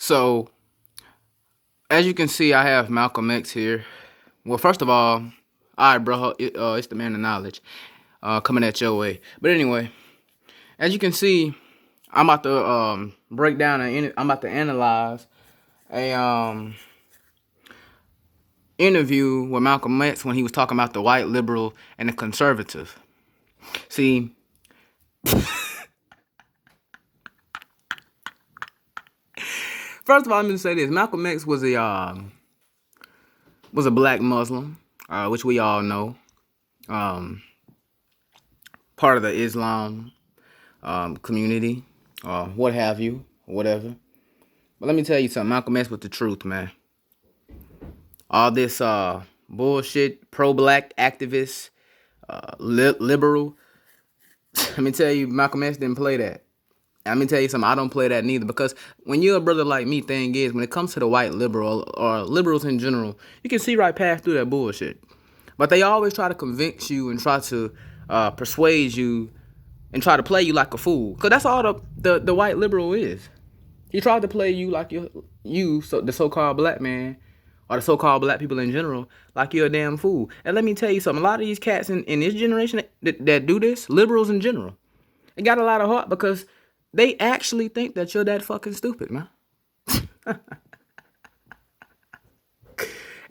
So, as you can see, I have Malcolm X here. Well, first of all right, bro, it's the man of knowledge coming at your way. But anyway, as you can see, I'm about to break down and I'm about to analyze a interview with Malcolm X when he was talking about the white liberal and the conservative. See, first of all, I'm gonna say this: Malcolm X was a black Muslim, which we all know, um, part of the Islam community, what have you, whatever. But let me tell you something, Malcolm X with the truth, man. All this bullshit, pro-black activist, liberal. Let me tell you, Malcolm X didn't play that. Let me tell you something, I don't play that neither, because when you're a brother like me, thing is, when it comes to the white liberal, or liberals in general, you can see right past through that bullshit. But they always try to convince you and try to persuade you and try to play you like a fool. Because that's all the white liberal is. He tried to play you like so the so-called black man, or the so-called black people in general, like you're a damn fool. And let me tell you something, a lot of these cats in this generation that do this, liberals in general, they got a lot of heart because they actually think that you're that fucking stupid, man.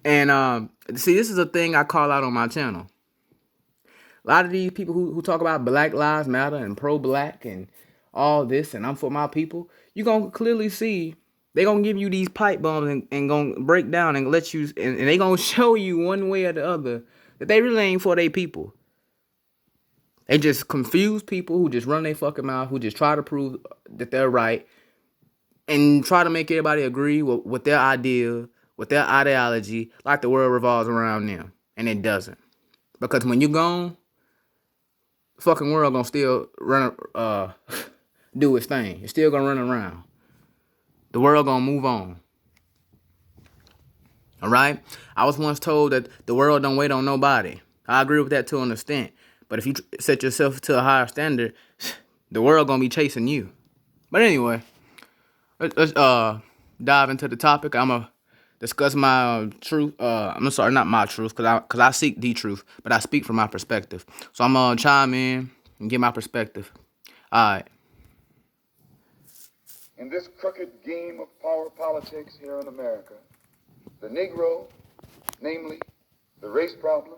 And see, this is a thing I call out on my channel. A lot of these people who talk about Black Lives Matter and pro-black and all this and I'm for my people, you're going to clearly see they going to give you these pipe bombs and going to break down and let you, and they going to show you one way or the other that they really ain't for their people. They just confuse people who just run their fucking mouth, who just try to prove that they're right and try to make everybody agree with their idea, with their ideology, like the world revolves around them. And it doesn't. Because when you're gone, the fucking world gonna still run, do its thing. It's still gonna run around. The world gonna move on. All right? I was once told that the world don't wait on nobody. I agree with that to an extent. But if you set yourself to a higher standard, the world gonna be chasing you. But anyway, let's dive into the topic. I'm gonna discuss my truth. I'm sorry, not my truth, cause I seek the truth, but I speak from my perspective. So I'm gonna chime in and give my perspective. All right. In this crooked game of power politics here in America, the Negro, namely the race problem,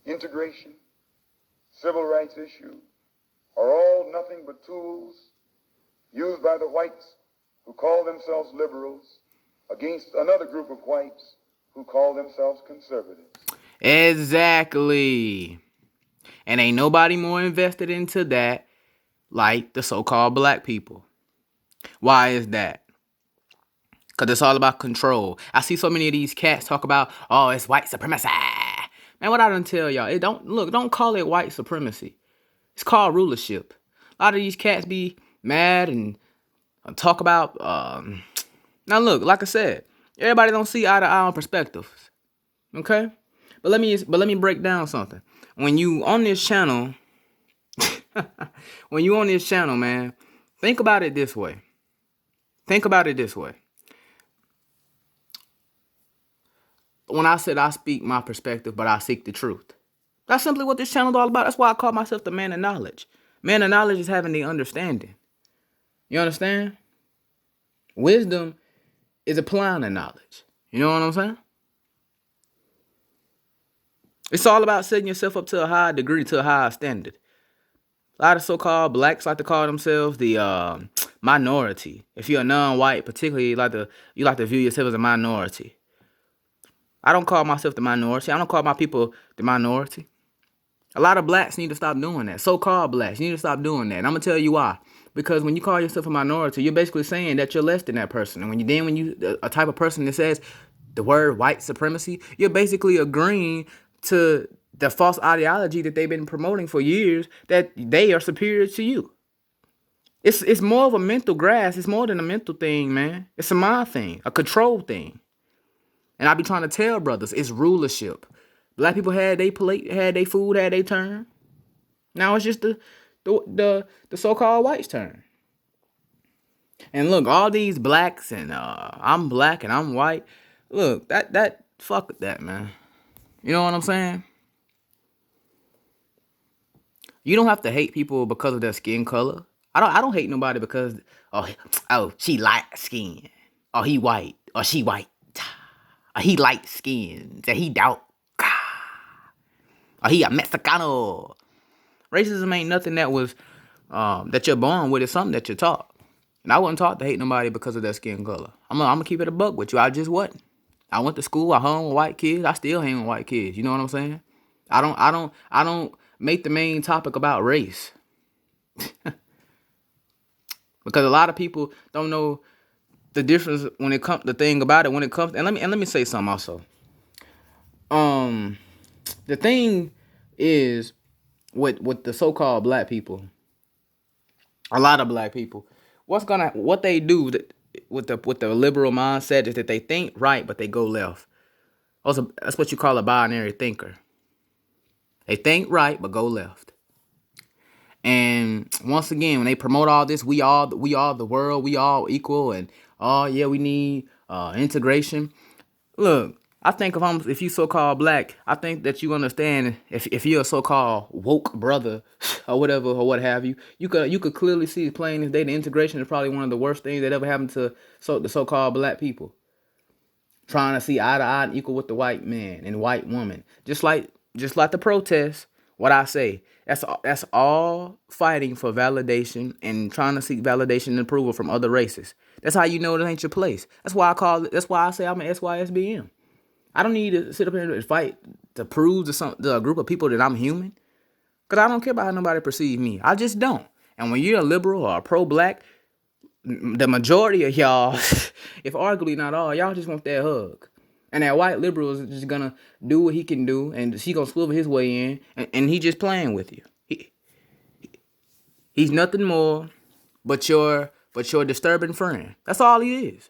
integration, civil rights issue, are all nothing but tools used by the whites who call themselves liberals against another group of whites who call themselves conservatives. Exactly. And ain't nobody more invested into that like the so-called black people. Why is that? Because it's all about control. I see so many of these cats talk about, oh, it's white supremacy. Man, what I done tell y'all, don't call it white supremacy. It's called rulership. A lot of these cats be mad and talk about, now look, like I said, everybody don't see eye to eye on perspectives. Okay? But let me break down something. When you on this channel, man, think about it this way. When I said I speak my perspective, but I seek the truth. That's simply what this channel is all about. That's why I call myself the man of knowledge. Man of knowledge is having the understanding. You understand? Wisdom is applying the knowledge. You know what I'm saying? It's all about setting yourself up to a high degree, to a higher standard. A lot of so-called blacks like to call themselves the minority. If you're a non-white, particularly, you like to view yourself as a minority. I don't call myself the minority. I don't call my people the minority. A lot of blacks need to stop doing that. So-called blacks, you need to stop doing that. And I'm going to tell you why. Because when you call yourself a minority, you're basically saying that you're less than that person. And when you a type of person that says the word white supremacy, you're basically agreeing to the false ideology that they've been promoting for years, that they are superior to you. It's more of a mental grasp. It's more than a mental thing, man. It's a mind thing, a control thing. And I be trying to tell brothers, it's rulership. Black people had their plate, had their food, had their turn. Now it's just the so-called whites' turn. And look, all these blacks and I'm black and I'm white. Look, that fuck that, man. You know what I'm saying? You don't have to hate people because of their skin color. I don't hate nobody because she light skin, or he white, or she white, or he light skin, or he dark, or he a Mexicano. Racism ain't nothing that was that you're born with. It's something that you're taught. And I wasn't taught to hate nobody because of their skin color. I'm gonna keep it a buck with you. I just wasn't. I went to school. I hung with white kids. I still hang with white kids. You know what I'm saying? I don't make the main topic about race because a lot of people don't know the difference when it comes. The thing about it when it comes. And let me say something also. The thing is with the so-called black people, a lot of black people, what they do with the liberal mindset is that they think right but they go left. Also, that's what you call a binary thinker. They think right but go left. And once again, when they promote all this, we all the world, we all equal, and oh yeah, we need integration. Look, I think if you so-called black, I think that you understand if you're a so-called woke brother or whatever or what have you, you could clearly see plain as day the integration is probably one of the worst things that ever happened to the so-called black people. Trying to see eye to eye and equal with the white man and white woman. Just like the protests, what I say, that's all fighting for validation and trying to seek validation and approval from other races. That's how you know it ain't your place. That's why I say I'm an SYSBM. I don't need to sit up here and fight to prove to a group of people that I'm human. Because I don't care about how nobody perceives me. I just don't. And when you're a liberal or a pro-black, the majority of y'all, if arguably not all, y'all just want that hug. And that white liberal is just gonna do what he can do, and he gonna swivel his way in, and he just playing with you. He's nothing more but your disturbing friend. That's all he is.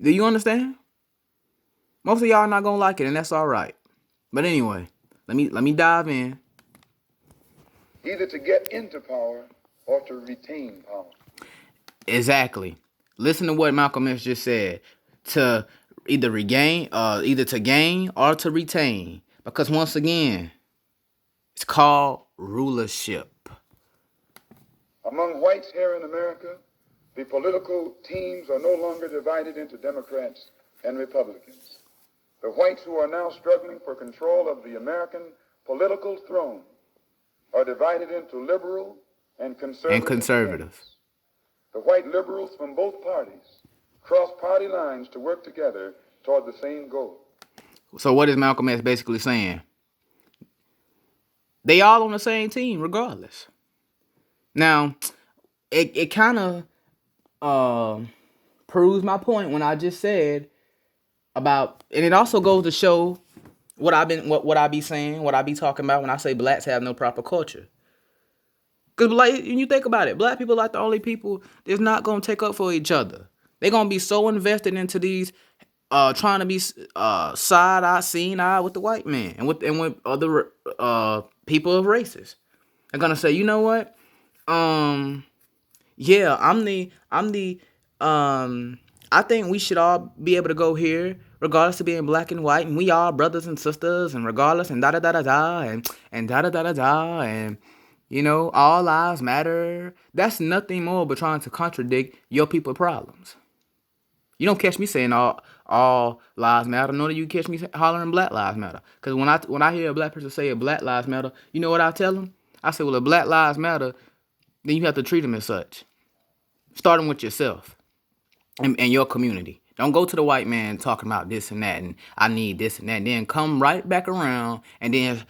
Do you understand? Most of y'all not gonna like it, and that's all right. But anyway, let me dive in. Either to get into power or to retain power. Exactly. Listen to what Malcolm X just said. To either to gain or to retain. Because once again, it's called rulership. Among whites here in America, the political teams are no longer divided into Democrats and Republicans. The whites who are now struggling for control of the American political throne are divided into liberal and conservative. The white liberals from both parties cross party lines to work together toward the same goal. So what is Malcolm X basically saying? They all on the same team regardless. Now, it kind of proves my point when I just said about, and it also goes to show what I be saying, what I be talking about when I say blacks have no proper culture. Because like, when you think about it, black people are like the only people that's not going to take up for each other. They're going to be so invested into these, trying to be side-eye, seen-eye with the white man and with other people of races. They're going to say, you know what? Yeah, I think we should all be able to go here, regardless of being black and white, and we all brothers and sisters, and regardless, and da-da-da-da-da, and da-da-da-da-da, and you know, all lives matter. That's nothing more but trying to contradict your people problems. You don't catch me saying all lives matter, nor do you catch me hollering Black Lives Matter. Because when I hear a black person say Black Lives Matter, you know what I tell them? I say, well, if Black Lives Matter, then you have to treat them as such. Starting with yourself and your community. Don't go to the white man talking about this and that, and I need this and that, and then come right back around and then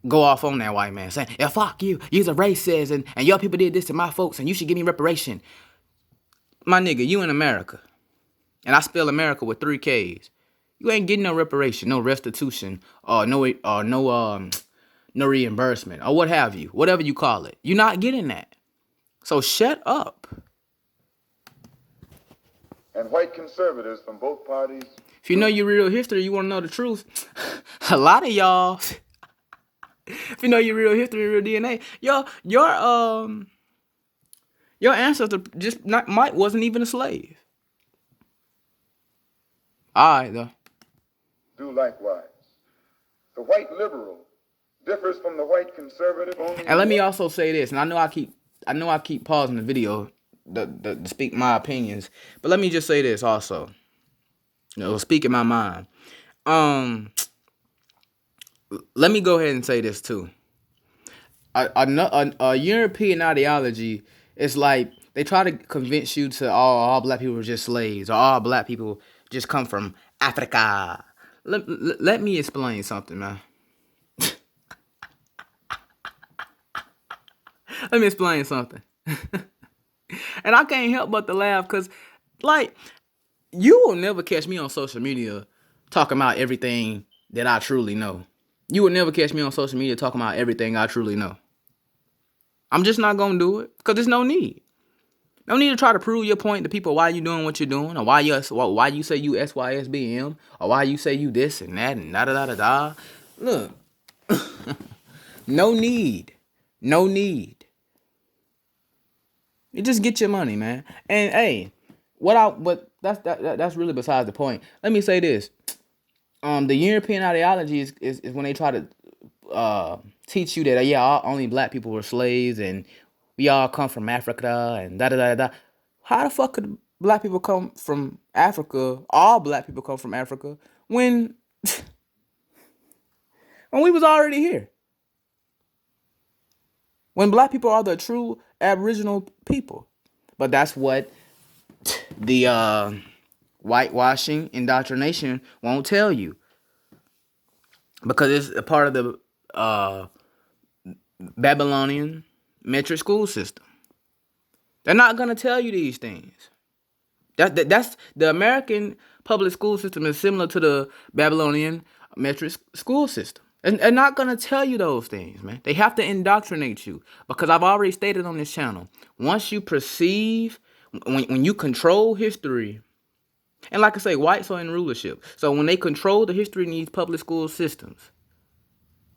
go off on that white man saying, yeah, fuck you, you're a racist, and your people did this to my folks, and you should give me reparation. My nigga, you in America. And I spell America with 3 Ks. You ain't getting no reparation, no restitution, or no reimbursement, or what have you, whatever you call it. You're not getting that. So shut up. And white conservatives from both parties. If you know your real history, you want to know the truth. A lot of y'all, if you know your real history, real DNA, your Your ancestor just not might wasn't even a slave. All right, though. Do likewise. The white liberal differs from the white conservative only. And let me also say this, and I know I keep pausing the video to speak my opinions, but let me just say this also. Speak in my mind. Let me go ahead and say this too. A European ideology is like they try to convince you to all black people are just slaves, or all black people just come from Africa. Let me explain something, man. Let me explain something. And I can't help but to laugh because, like, you will never catch me on social media talking about everything that I truly know. You will never catch me on social media talking about everything I truly know. I'm just not going to do it because there's no need. No need to try to prove your point to people why you doing what you're doing, or why you say you SYSBM, or why you say you this and that and da-da-da-da-da. Look, no need. No need. You just get your money, man. And hey, but that's really besides the point. Let me say this. The European ideology is when they try to teach you that only black people were slaves and we all come from Africa and da da da da. How the fuck could black people come from Africa? All black people come from Africa when we was already here. When black people are the true Aboriginal people. But that's what the whitewashing indoctrination won't tell you. Because it's a part of the Babylonian metric school system. They're not going to tell you these things. That's the American public school system is similar to the Babylonian metric school system. And they're not going to tell you those things, man. They have to indoctrinate you. Because I've already stated on this channel, once you perceive, when you control history, and like I say, whites are in rulership. So when they control the history in these public school systems,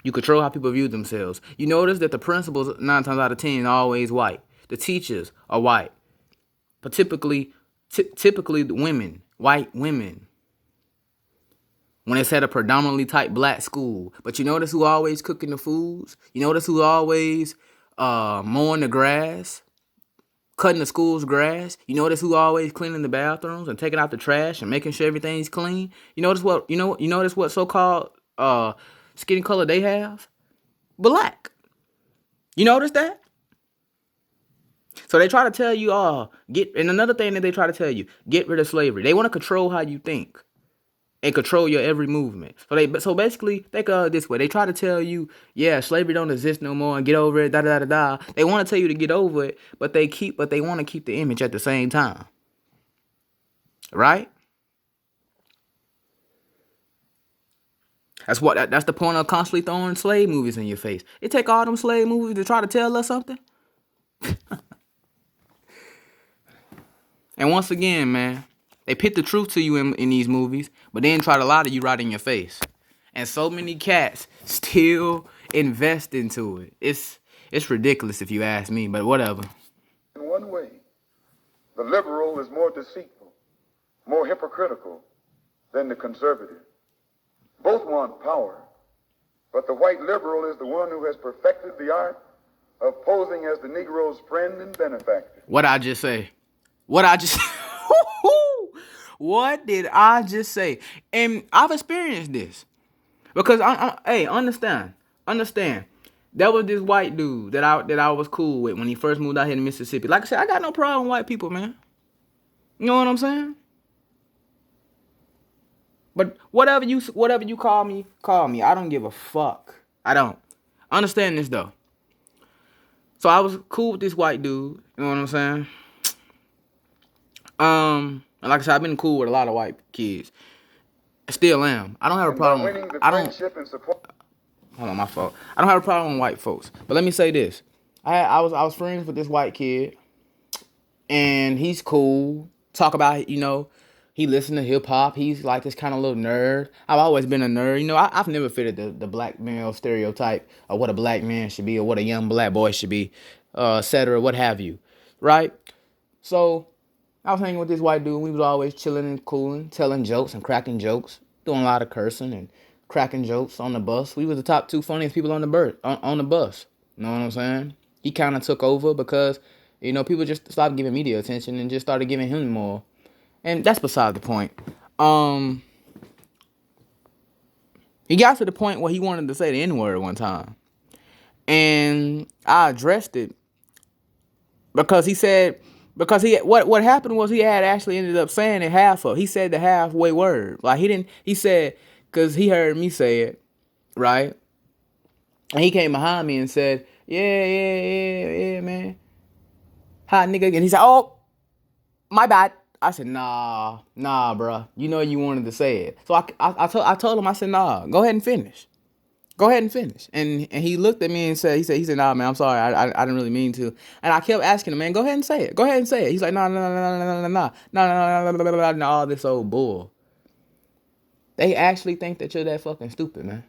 you control how people view themselves. You notice that the principals, 9 times out of 10, are always white. The teachers are white. But typically the women, white women. When it's at a predominantly type black school. But you notice who always cooking the foods? You notice who always mowing the grass? Cutting the school's grass? You notice who always cleaning the bathrooms and taking out the trash and making sure everything's clean? You notice what so-called skin color they have? Black. You notice that? So they try to tell you, and another thing that they try to tell you, get rid of slavery. They want to control how you think and control your every movement. So basically, think of it this way. They try to tell you, slavery don't exist no more and get over it, da-da-da-da-da. They want to tell you to get over it, but they want to keep the image at the same time. Right? That's the point of constantly throwing slave movies in your face. It take all them slave movies to try to tell us something. And once again, man, they pit the truth to you in these movies, but then try to lie to you right in your face. And so many cats still invest into it. It's ridiculous if you ask me, but whatever. In one way, the liberal is more deceitful, more hypocritical than the conservative. Both want power, but the white liberal is the one who has perfected the art of posing as the Negro's friend and benefactor. What I just say? What did I just say? And I've experienced this. Because hey, understand. That was this white dude that I was cool with when he first moved out here to Mississippi. Like I said, I got no problem with white people, man. You know what I'm saying? But whatever you call me, call me. I don't give a fuck. I don't. Understand this though. So I was cool with this white dude. You know what I'm saying? And like I said, I've been cool with a lot of white kids. I still am. I don't have a problem. Hold on, my fault. I don't have a problem with white folks. But let me say this. I was friends with this white kid. And he's cool. Talk about, he listened to hip hop. He's like this kind of little nerd. I've always been a nerd. I've never fitted the black male stereotype of what a black man should be or what a young black boy should be, etc., what have you. right? So I was hanging with this white dude. We was always chilling and cooling, telling jokes and cracking jokes, doing a lot of cursing and cracking jokes on the bus. We were the top 2 funniest people on the bus. You know what I'm saying? He kind of took over because, people just stopped giving me the attention and just started giving him more. And that's beside the point. He got to the point where he wanted to say the N-word one time. And I addressed it because what happened was he had actually ended up saying it he said the halfway word. Like he said, because he heard me say it, right? And he came behind me and said, yeah, man. Hi, nigga. And he said, oh, my bad. I said, nah, bruh. You know you wanted to say it. So I told him, I said, nah, go ahead and finish. And he looked at me and said, he said, nah, man, I'm sorry. I didn't really mean to. And I kept asking him, man, go ahead and say it. He's like, nah, all this old bull. They actually think that you're that fucking stupid, man.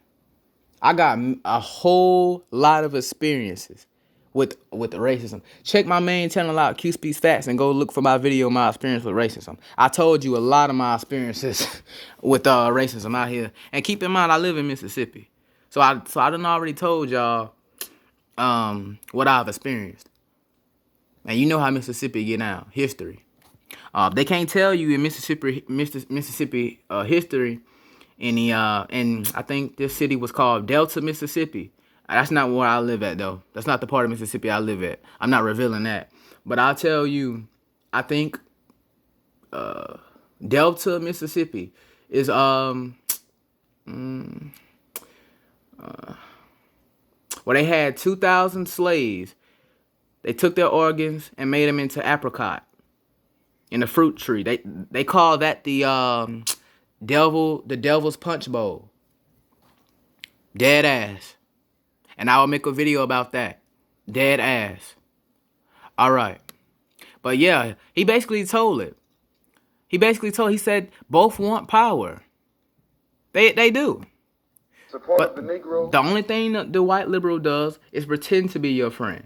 I got a whole lot of experiences with racism. Check my main channel out, Q Speaks Facts, and go look for my video, my experience with racism. I told you a lot of my experiences with racism out here. And keep in mind, I live in Mississippi. So I done already told y'all what I've experienced. And you know how Mississippi get out, history. They can't tell you in Mississippi history and I think this city was called Delta, Mississippi. That's not where I live at, though. That's not the part of Mississippi I live at. I'm not revealing that. But I'll tell you, I think Delta, Mississippi is where they had 2,000 slaves. They took their organs and made them into apricot in the fruit tree. They call that the devil's punch bowl. Dead ass. And I will make a video about that. Dead ass. All right. But yeah, he basically told it. He said both want power. They do. Support But of the Negro. the only thing that the white liberal does is pretend to be your friend.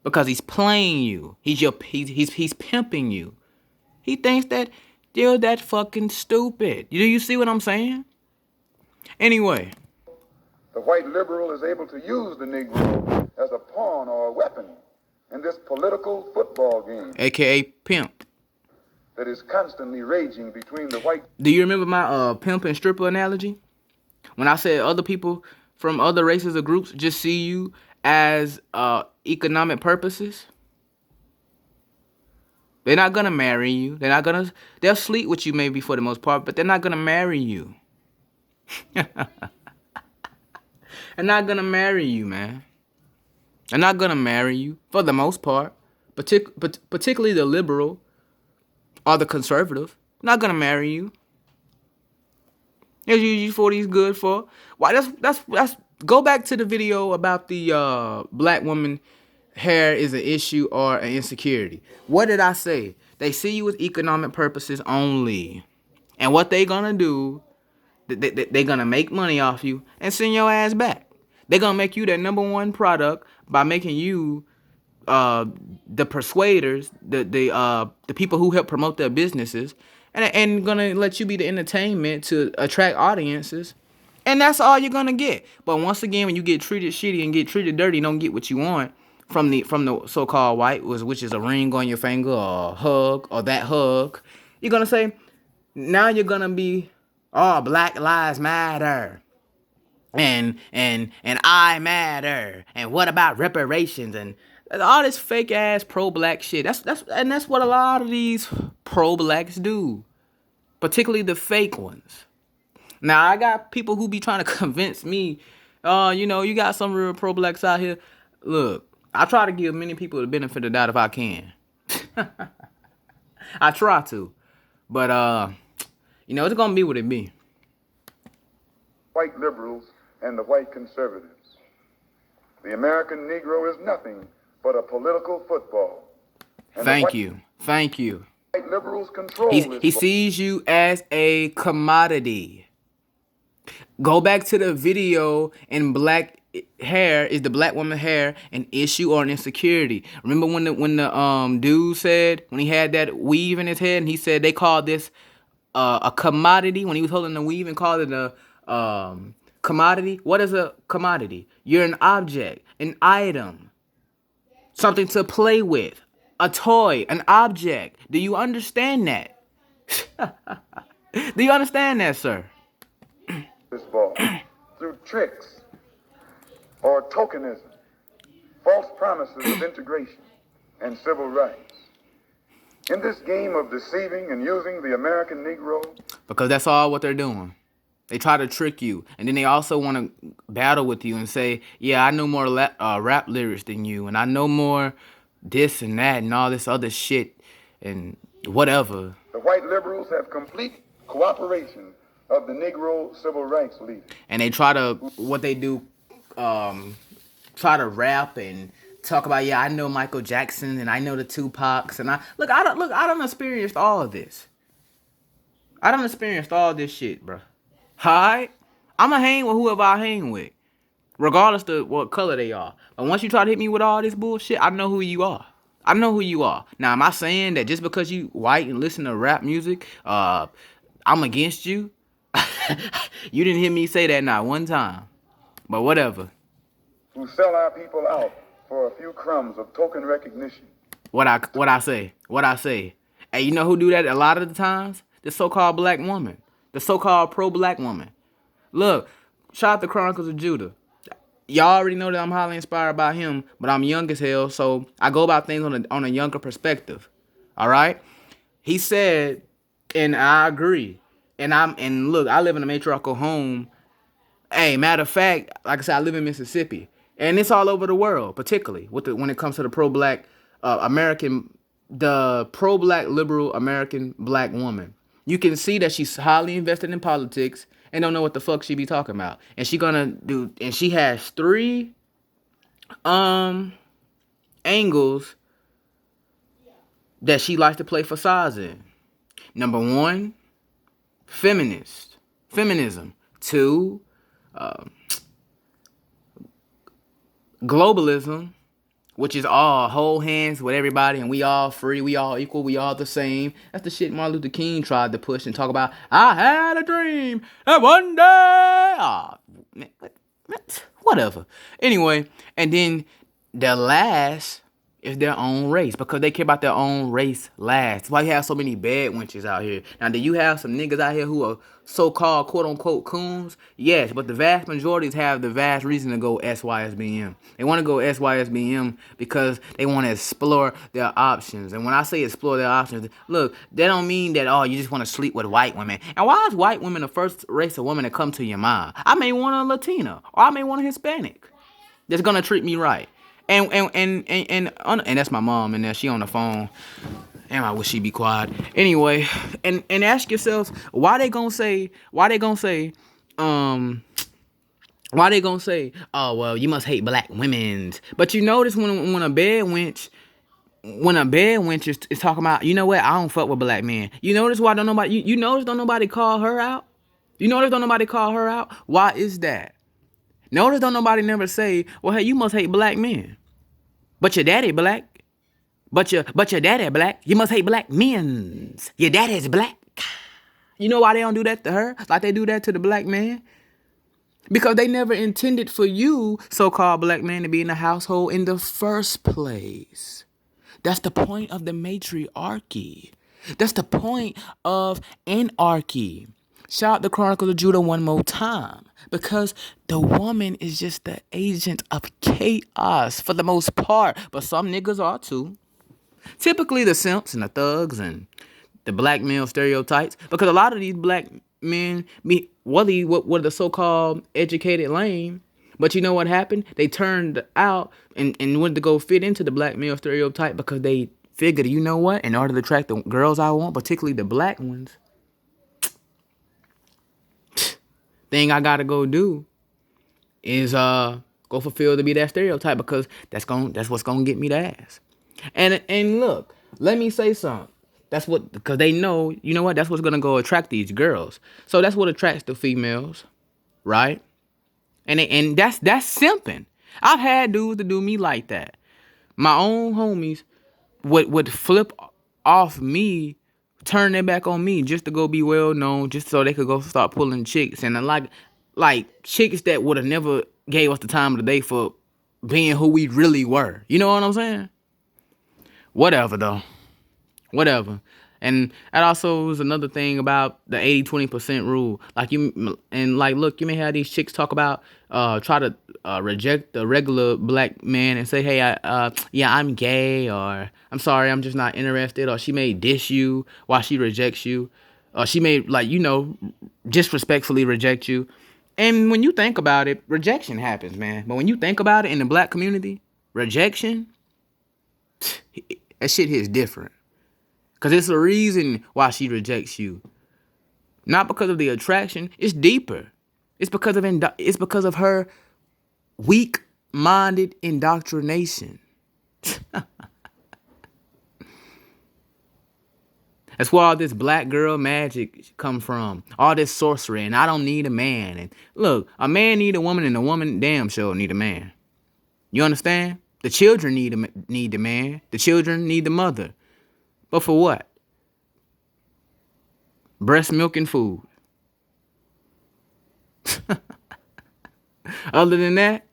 Because he's playing you. He's pimping you. He thinks that you're that fucking stupid. Do you see what I'm saying? Anyway. The white liberal is able to use the Negro as a pawn or a weapon in this political football game. AKA pimp. That is constantly raging between the white... Do you remember my pimp and stripper analogy? When I said other people from other races or groups just see you as economic purposes? They're not gonna marry you. They'll sleep with you maybe for the most part, but they're not gonna marry you. They're not gonna marry you, man. They're not gonna marry you for the most part. Particularly the liberal or the conservative. Not gonna marry you. They'll use you for what he's good for. Why? That's. Go back to the video about the black woman. Hair is an issue or an insecurity. What did I say? They see you with economic purposes only. And what they gonna do, they gonna make money off you and send your ass back. They gonna make you their number one product by making you the persuaders, the people who help promote their businesses, and gonna let you be the entertainment to attract audiences. And that's all you're gonna get. But once again, when you get treated shitty and get treated dirty, don't get what you want from the so-called white, which is a ring on your finger or a hug or that hug, you're gonna say, now you're gonna be, oh, Black Lives Matter, and I matter, and what about reparations and all this fake ass pro-black shit. That's what a lot of these pro-blacks do, particularly the fake ones. Now I got people who be trying to convince me, you got some real pro-blacks out here. Look. I try to give many people the benefit of the doubt if I can. I try to. But, it's going to be what it be. White liberals and the white conservatives. The American Negro is nothing but a political football. And Thank you. White liberals control he sees you as a commodity. Go back to the video in Black hair is the black woman hair an issue or an insecurity? Remember when the dude said, when he had that weave in his head, and he said they called this a commodity when he was holding the weave, and called it a commodity. What is a commodity? You're an object, an item, something to play with, a toy, an object. Do you understand that? Do you understand that, sir? This ball through tricks or tokenism, false promises of integration and civil rights. In this game of deceiving and using the American Negro, Because that's all what they're doing. They try to trick you, and then they also want to battle with you and say, "Yeah, I know more rap lyrics than you, and I know more this and that and all this other shit and whatever." the white liberals have complete cooperation of the Negro civil rights leaders. And they try to, what they do, try to rap and talk about, yeah, I know Michael Jackson and I know the Tupacs, and I don't experienced all of this. I done experienced all this shit, bro. Alright? I'ma hang with whoever I hang with, regardless of what color they are. But once you try to hit me with all this bullshit, I know who you are. I know who you are. Now, am I saying that just because you white and listen to rap music, I'm against you? You didn't hear me say that not one time. But whatever. Who sell our people out for a few crumbs of token recognition. What I say. Hey, you know who do that a lot of the times? The so-called black woman. The so-called pro-black woman. Look, shout out to Chronicles of Judah. Y'all already know that I'm highly inspired by him, but I'm young as hell, so I go about things on a younger perspective. All right? He said, and I agree. And look, I live in a matriarchal home. Hey, matter of fact, like I said, I live in Mississippi, and it's all over the world, particularly when it comes to the pro-black American, the pro-black liberal American black woman. You can see that she's highly invested in politics and don't know what the fuck she be talking about. And she has 3 angles that she likes to play facades in. Number 1, feminism. 2, globalism, which is all hold hands with everybody and we all free, we all equal, we all the same. That's the shit Martin Luther King tried to push and talk about. I had a dream that one day. Oh, man, whatever. Anyway, and then the last is their own race, because they care about their own race last. That's why you have so many bad wenches out here. Now, do you have some niggas out here who are so-called quote-unquote coons? Yes, but the vast majorities have the vast reason to go SYSBM. They want to go SYSBM because they want to explore their options. And when I say explore their options, look, that don't mean that, oh, you just want to sleep with white women. And why is white women the first race of women that come to your mind? I may want a Latina, or I may want a Hispanic that's going to treat me right. And that's my mom, and she on the phone. And I wish she'd be quiet. Anyway, and ask yourselves, why they gonna say, oh, well, you must hate black women. But you notice when a bad wench is talking about, you know what, I don't fuck with black men. You notice why don't nobody call her out? You notice don't nobody call her out? Why is that? Notice don't nobody never say, well, hey, you must hate black men. But your daddy black. But your daddy black. You must hate black men. Your daddy's black. You know why they don't do that to her like they do that to the black man? Because they never intended for you, so-called black man, to be in the household in the first place. That's the point of the matriarchy. That's the point of anarchy. Shout out the Chronicles of Judah one more time. Because the woman is just the agent of chaos for the most part. But some niggas are too. Typically the simps and the thugs and the black male stereotypes. Because a lot of these black men, what the so-called educated lame. But you know what happened? They turned out and wanted to go fit into the black male stereotype because they figured, you know what? In order to attract the girls I want, particularly the black ones, thing I gotta go do is go fulfill to be that stereotype, because that's what's gonna get me the ass. And look, let me say something. Because they know, you know what, that's what's gonna go attract these girls. So that's what attracts the females, right? And that's simping. I've had dudes to do me like that. My own homies would flip off me, turn their back on me just to go be well known, just so they could go start pulling chicks. And like chicks that would have never gave us the time of the day for being who we really were. You know what I'm saying? Whatever though. Whatever. And that also was another thing about the 80-20% rule. Like look, you may have these chicks talk about try to reject the regular black man and say, hey, yeah, I'm gay, or I'm sorry, I'm just not interested, or she may dish you while she rejects you, or she may disrespectfully reject you. And when you think about it, rejection happens, man. But when you think about it in the black community, rejection, that shit hits different. Because it's a reason why she rejects you. Not because of the attraction. It's deeper. It's because of her weak-minded indoctrination. That's where all this black girl magic come from. All this sorcery, and I don't need a man. And look, a man need a woman, and a woman damn sure need a man. You understand? The children need the man. The children need the mother. But for what? Breast milk and food. Other than that,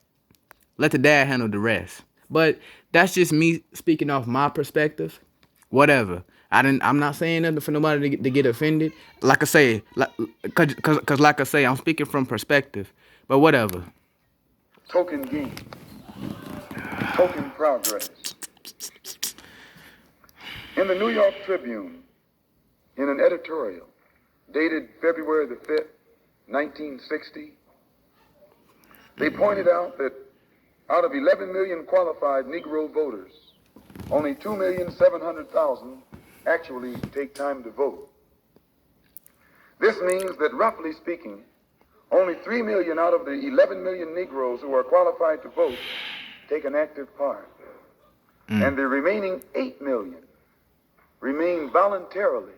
let the dad handle the rest. But that's just me speaking off my perspective. Whatever. I'm not saying nothing for nobody to get offended. Like I say, cause like I say, I'm speaking from perspective. But whatever. Token gain. Token progress. In the New York Tribune, in an editorial dated February the 5th, 1960, they pointed out that out of 11 million qualified Negro voters, only 2,700,000 actually take time to vote. This means that, roughly speaking, only 3 million out of the 11 million Negroes who are qualified to vote take an active part. And the remaining 8 million remain voluntarily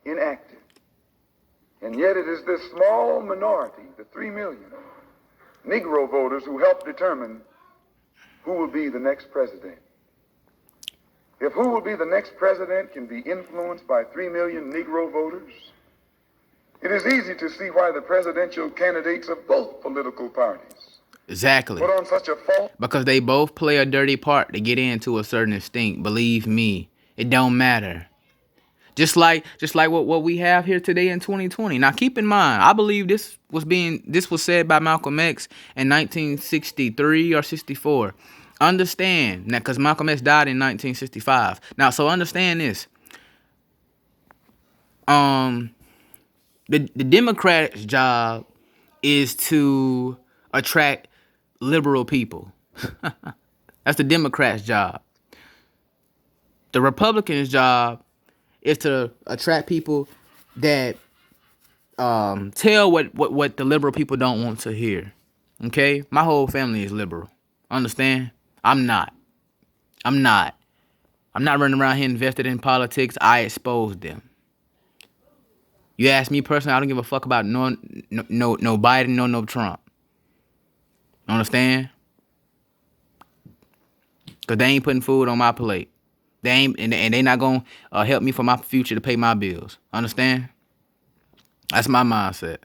inactive. And yet it is this small minority, the 3 million Negro voters, who help determine who will be the next president. If who will be the next president can be influenced by 3 million Negro voters, it is easy to see why the presidential candidates of both political parties Exactly. put on such a false... Because they both play a dirty part to get into a certain extent. Believe me, it don't matter. Just like what we have here today in 2020. Now keep in mind, I believe this was said by Malcolm X in 1963 or 64. Understand that, because Malcolm X died in 1965. Now, so understand this. The Democrats' job is to attract liberal people. That's the Democrats' job. The Republicans' job is to attract people that tell what the liberal people don't want to hear. Okay? My whole family is liberal. Understand? I'm not running around here invested in politics. I expose them. You ask me personally, I don't give a fuck about no Biden, no Trump. Understand? Because they ain't putting food on my plate. They ain't, and they not gonna help me for my future to pay my bills. Understand? That's my mindset.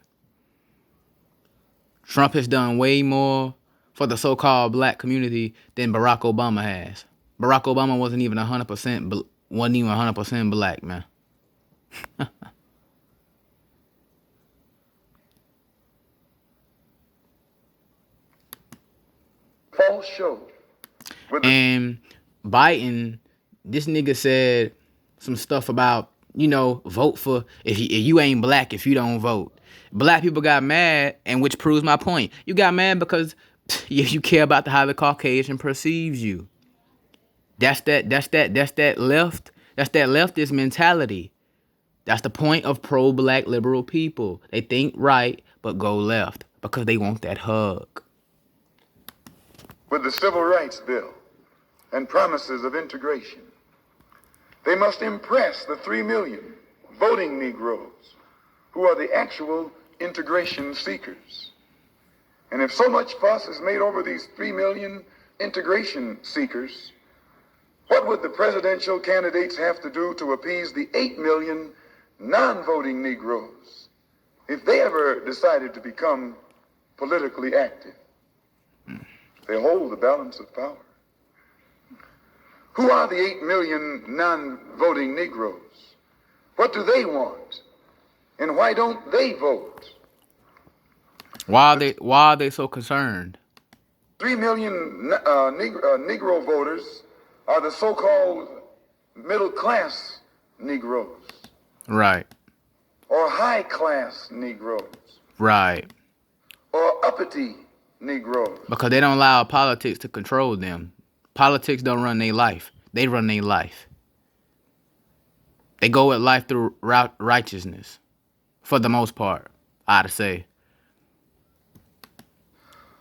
Trump has done way more for the so-called black community than Barack Obama has. Barack Obama wasn't even 100% black, man. false show. And Biden, this nigga said some stuff about, vote for, if you ain't black if you don't vote. Black people got mad, and which proves my point. You got mad because you care about how the Caucasian perceives you. That's that leftist mentality. That's the point of pro-black liberal people. They think right, but go left because they want that hug. With the Civil Rights Bill and promises of integration, they must impress the 3 million voting Negroes who are the actual integration seekers. And if so much fuss is made over these 3 million integration seekers, what would the presidential candidates have to do to appease the 8 million non-voting Negroes if they ever decided to become politically active? They hold the balance of power. Who are the 8 million non-voting Negroes? What do they want? And why don't they vote? Why are they so concerned? 3 million Negro voters are the so-called middle-class Negroes. Right. Or high-class Negroes. Right. Or uppity Negroes. Because they don't allow politics to control them. Politics don't run their life. They run their life. They go at life through righteousness. For the most part, I'd say.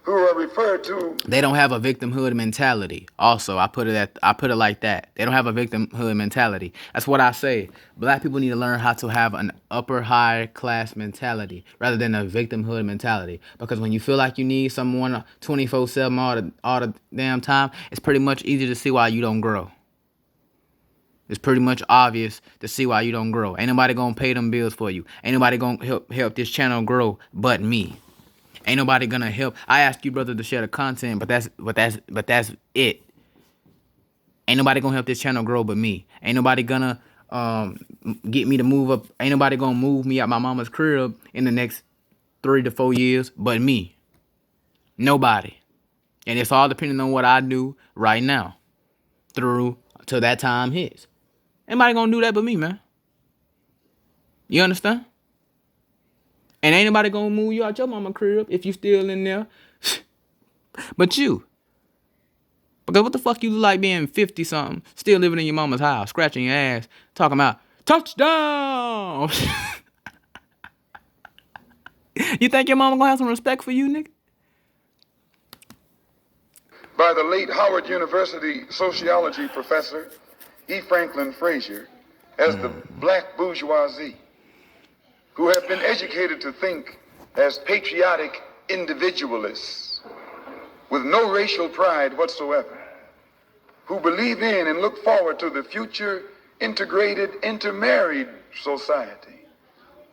Who are referred to. They don't have a victimhood mentality. Also, I put it like that. They don't have a victimhood mentality. That's what I say. Black people need to learn how to have an upper high class mentality rather than a victimhood mentality. Because when you feel like you need someone 24/7 all the damn time, it's pretty much easy to see why you don't grow. It's pretty much obvious to see why you don't grow. Ain't nobody gonna pay them bills for you. Ain't nobody gonna help this channel grow but me. Ain't nobody gonna help. I ask you, brother, to share the content, but that's it. Ain't nobody gonna help this channel grow but me. Ain't nobody gonna get me to move up. Ain't nobody gonna move me out my mama's crib in the next 3 to 4 years but me. Nobody. And it's all depending on what I do right now through till that time hits. Ain't nobody gonna do that but me, man. You understand? And ain't nobody gonna move you out your mama crib if you still in there. But you. Because what the fuck you look like being 50-something, still living in your mama's house, scratching your ass, talking about, touchdown! You think your mama gonna have some respect for you, nigga? By the late Howard University sociology professor, E. Franklin Frazier, as the black bourgeoisie, who have been educated to think as patriotic individualists with no racial pride whatsoever, who believe in and look forward to the future integrated, intermarried society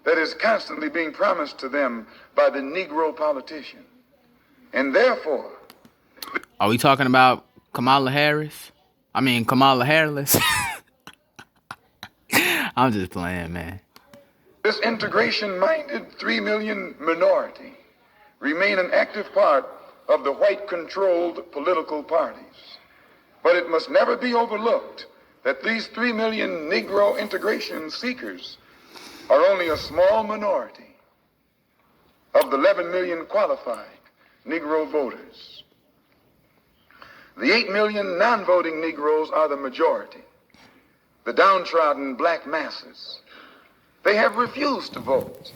that is constantly being promised to them by the Negro politician. And therefore... Are we talking about Kamala Harris? Kamala Harris. I'm just playing, man. This integration-minded 3 million minority remain an active part of the white-controlled political parties. But it must never be overlooked that these 3 million Negro integration seekers are only a small minority of the 11 million qualified Negro voters. The 8 million non-voting Negroes are the majority, the downtrodden black masses. They have refused to vote.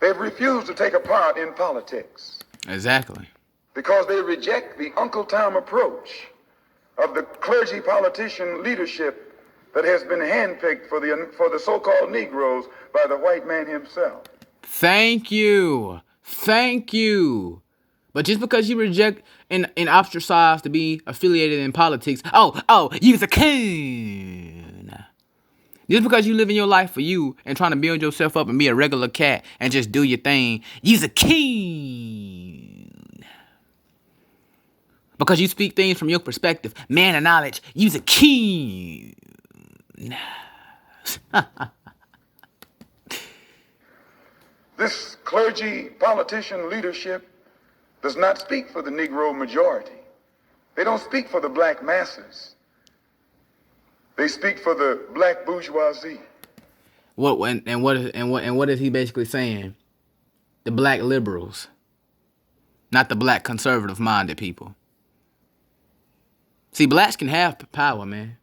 They've refused to take a part in politics. Exactly. Because they reject the Uncle Tom approach of the clergy politician leadership that has been handpicked for the so-called Negroes by the white man himself. Thank you. Thank you. But just because you reject and ostracize to be affiliated in politics, you's a coon. Just because you living your life for you and trying to build yourself up and be a regular cat and just do your thing, you's a coon. Because you speak things from your perspective, man of knowledge, you's a coon. This clergy politician leadership does not speak for the Negro majority. They don't speak for the black masses. They speak for the black bourgeoisie. What is he basically saying? The black liberals, not the black conservative-minded people. See, blacks can have power, man.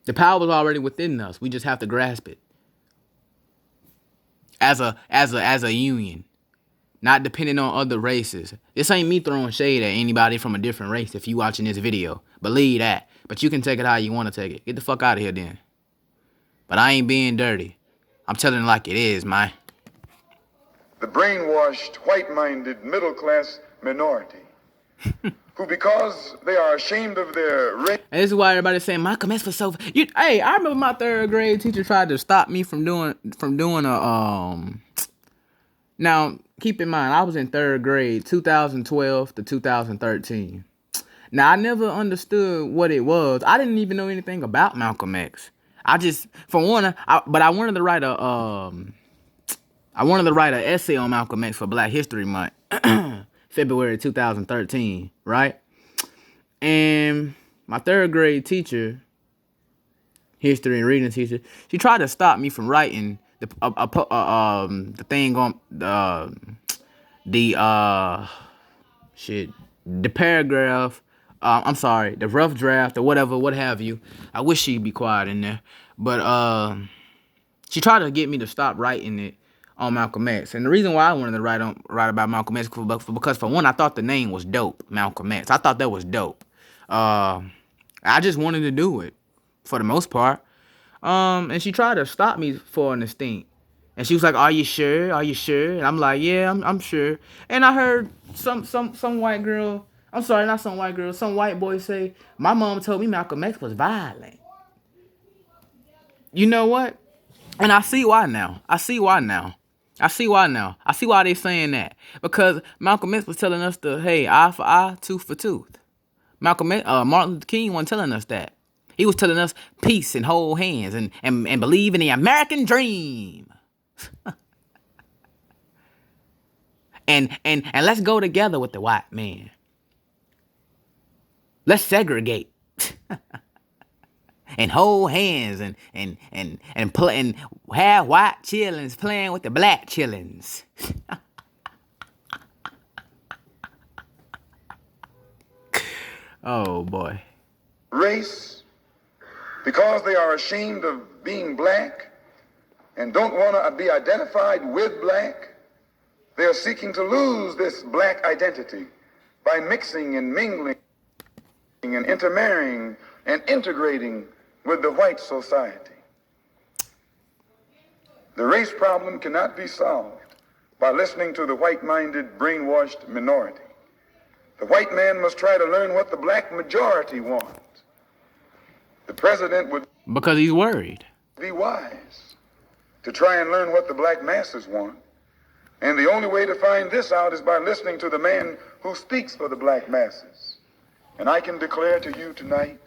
The power is already within us. We just have to grasp it. As a union, not depending on other races. This ain't me throwing shade at anybody from a different race if you watching this video. Believe that. But you can take it how you want to take it. Get the fuck out of here then. But I ain't being dirty. I'm telling it like it is, man. the brainwashed, white-minded, middle-class minority, who, because they are ashamed of their race... And this is why everybody's saying Malcolm X was so... Hey, I remember my third grade teacher tried to stop me from doing a... Now, keep in mind, I was in third grade, 2012 to 2013. Now, I never understood what it was. I didn't even know anything about Malcolm X. I just, for one, I wanted to write an essay on Malcolm X for Black History Month, February 2013, right? And my third grade teacher, history and reading teacher, she tried to stop me from writing the thing on the paragraph. I'm sorry, the rough draft or whatever, what have you. I wish she'd be quiet in there, but she tried to get me to stop writing it on Malcolm X. And the reason why I wanted to write about Malcolm X was because, for one, I thought the name was dope, Malcolm X. I thought that was dope. I just wanted to do it for the most part. And she tried to stop me for an instinct. And she was like, "Are you sure? Are you sure?" And I'm like, "Yeah, I'm sure." And I heard some white girl, I'm sorry, not some white girl, some white boy say, "My mom told me Malcolm X was violent." You know what? And I see why now. I see why they saying that. Because Malcolm X was telling us eye for eye, tooth for tooth. Martin Luther King wasn't telling us that. He was telling us peace and hold hands and believe in the American dream. and let's go together with the white man. Let's segregate. And hold hands and play and have white chillins playing with the black chillins. Oh boy. race, because they are ashamed of being black and don't want to be identified with black, they are seeking to lose this black identity by mixing and mingling and intermarrying and integrating with the white society. The race problem cannot be solved by listening to the white-minded, brainwashed minority. The white man must try to learn what the black majority wants. The president would... Because he's worried. ...be wise to try and learn what the black masses want. And the only way to find this out is by listening to the man who speaks for the black masses. And I can declare to you tonight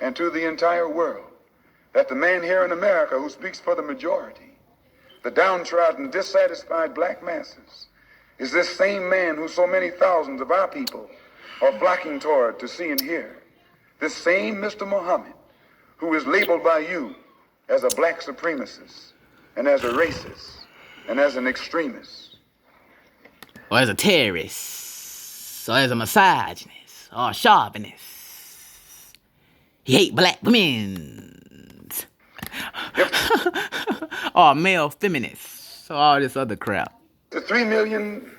and to the entire world that the man here in America who speaks for the majority, the downtrodden, dissatisfied black masses, is this same man who so many thousands of our people are flocking toward to see and hear. This same Mr. Muhammad, who is labeled by you as a black supremacist and as a racist and as an extremist. Or as a terrorist. Or as a misogynist. Or a chauvinist. He hate black women. Or male feminists. Or all this other crap. The 3 million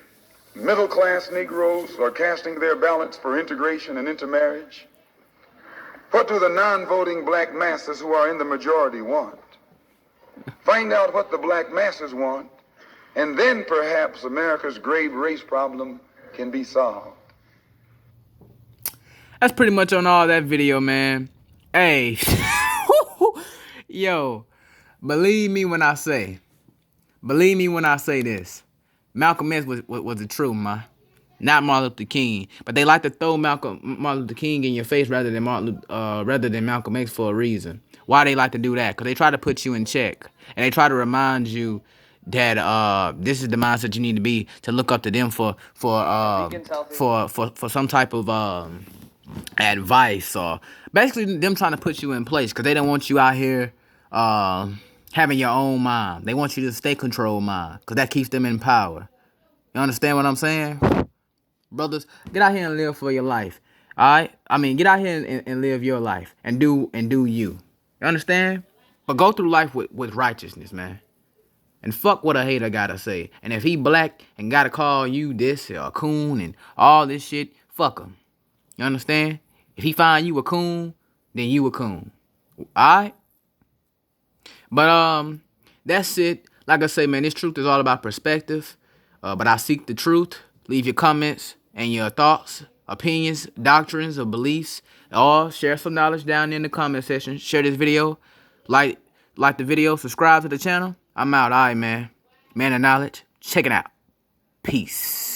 middle-class Negroes are casting their ballots for integration and intermarriage. What do the non-voting black masses who are in the majority want? Find out what the black masses want, and then perhaps America's grave race problem can be solved. That's pretty much on all that video, man. Hey. Yo, believe me when I say this. Malcolm X was the truth, man. Not Martin Luther King. But they like to throw Martin Luther King in your face rather than Malcolm X for a reason. Why they like to do that? Because they try to put you in check. And they try to remind you that this is the mindset you need to be to look up to them for some type of advice, or basically them trying to put you in place because they don't want you out here having your own mind. They want you to stay controlled mind because that keeps them in power. You understand what I'm saying? Brothers, get out here and live for your life. All right? I mean, get out here and live your life and do you. You understand? But go through life with righteousness, man. And fuck what a hater gotta say. And if he black and gotta call you this or a coon and all this shit, fuck him. You understand? If he find you a coon, then you a coon. Alright? But that's it. Like I say, man, this truth is all about perspective. But I seek the truth. Leave your comments and your thoughts, opinions, doctrines, or beliefs. Or share some knowledge down in the comment section. Share this video. Like the video. Subscribe to the channel. I'm out. All right, man. Man of knowledge. Check it out. Peace.